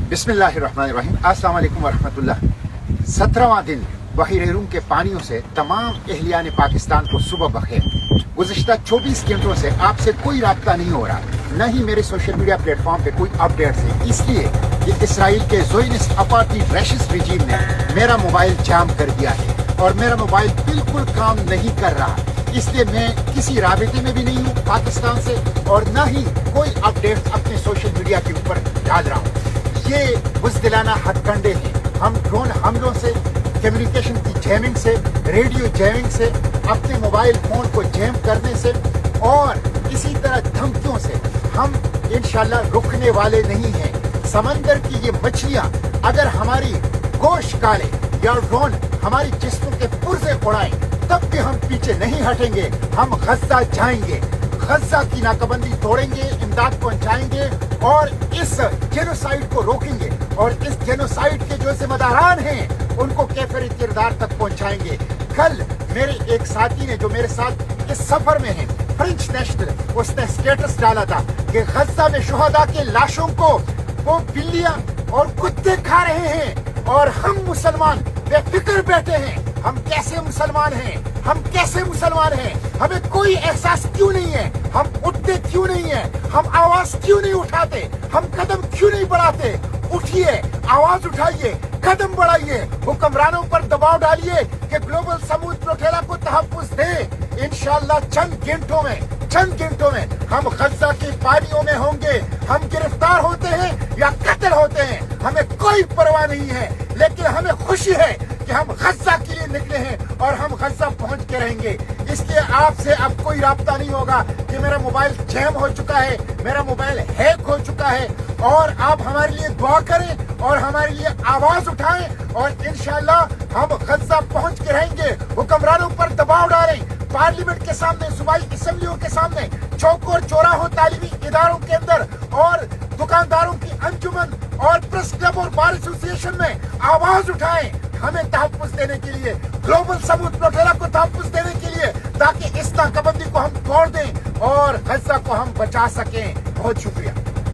बिस्मिल्लाहिर्रहमानिर्रहीम। अस्सलाम वालेकुम वरहमतुल्लाह। 17वां दिन बहीर रूम के पानियों से तमाम अहलियान पाकिस्तान को सुबह बखैर। गुज़िश्ता 24 घंटों से आपसे कोई राब्ता नहीं हो रहा, न ही मेरे सोशल मीडिया प्लेटफॉर्म पे कोई अपडेट्स है, इसलिए कि इसराइल के ज़ोयनिस्ट अपार्थाइड रैशिस्ट रिजीम ने मेरा मोबाइल जाम कर दिया है और मेरा मोबाइल बिल्कुल काम नहीं कर रहा। इसलिए मैं किसी राबिते में भी नहीं हूँ पाकिस्तान से और न ही कोई अपडेट्स अपने सोशल मीडिया के ऊपर डाल रहा हूँ। ये बुज़दिलाना हथकंडे हैं। हम ड्रोन हमलों से, कम्युनिकेशन की जैमिंग से, रेडियो जैमिंग से, अपने मोबाइल फोन को जैम करने से और इसी तरह धमकियों से हम इंशाल्लाह रुकने वाले नहीं हैं। समंदर की ये मछलियाँ अगर हमारी गोश्त काले या ड्रोन हमारी जिस्मों के पुर्जे उड़ाएं तब भी हम पीछे नहीं हटेंगे। हम गज़ा जाएंगे, गज़ा की नाकाबंदी तोड़ेंगे, इमदाद पहुंचाएंगे और इस जेनोसाइड को रोकेंगे और इस जेनोसाइड के जो जिम्मेदारान हैं उनको कैफिर किरदार तक पहुंचाएंगे। कल मेरे एक साथी ने जो मेरे साथ इस सफर में है, फ्रेंच नेशनल, उसने स्टेटस डाला था कि गज़ा में शुहदा के लाशों को वो बिल्लियां और कुत्ते खा रहे हैं और हम मुसलमान बेफिक्र बैठे हैं। हम कैसे मुसलमान हैं? हम कैसे मुसलमान हैं? हमें कोई एहसास क्यों नहीं है? हम उठते क्यों नहीं है? हम आवाज क्यों नहीं उठाते? हम कदम क्यों नहीं बढ़ाते? उठिए, आवाज उठाइए, कदम बढ़ाइए, हुक्मरानों पर दबाव डालिए कि ग्लोबल समूह प्रोटेला को तहफ्फुज़ दे। इंशाअल्लाह चंद घंटों में हम गज़ा की पानियों में होंगे। हम गिरफ्तार होते हैं या कत्ल होते हैं, हमें कोई परवाह नहीं है, लेकिन हमें खुशी है कि हम गज़ा के लिए निकले हैं और हम गज़ा पहुंच के रहेंगे। इसलिए आपसे अब कोई राब्ता नहीं होगा कि मेरा मोबाइल जैम हो चुका है, मेरा मोबाइल हैक हो चुका है। और आप हमारे लिए दुआ करें और हमारे लिए आवाज उठाएं और इंशाअल्लाह हम गज़ा पहुंच के रहेंगे। हुक्मरानों पर दबाव डालें, पार्लियामेंट के सामने, सूबाई असेंबलियों के सामने, चौक और चौराहों, तालीमी इदारों के अंदर और दुकानदारों की अंजुमन और प्रेस क्लब और बार एसोसिएशन में आवाज उठाएं हमें तहफ्फुज़ देने के लिए, ग्लोबल समूह प्रोटेला को तहफ्फुज़ देने के लिए, ताकि इस नाकाबंदी को हम तोड़ दें और गज़ा को हम बचा सकें। बहुत शुक्रिया।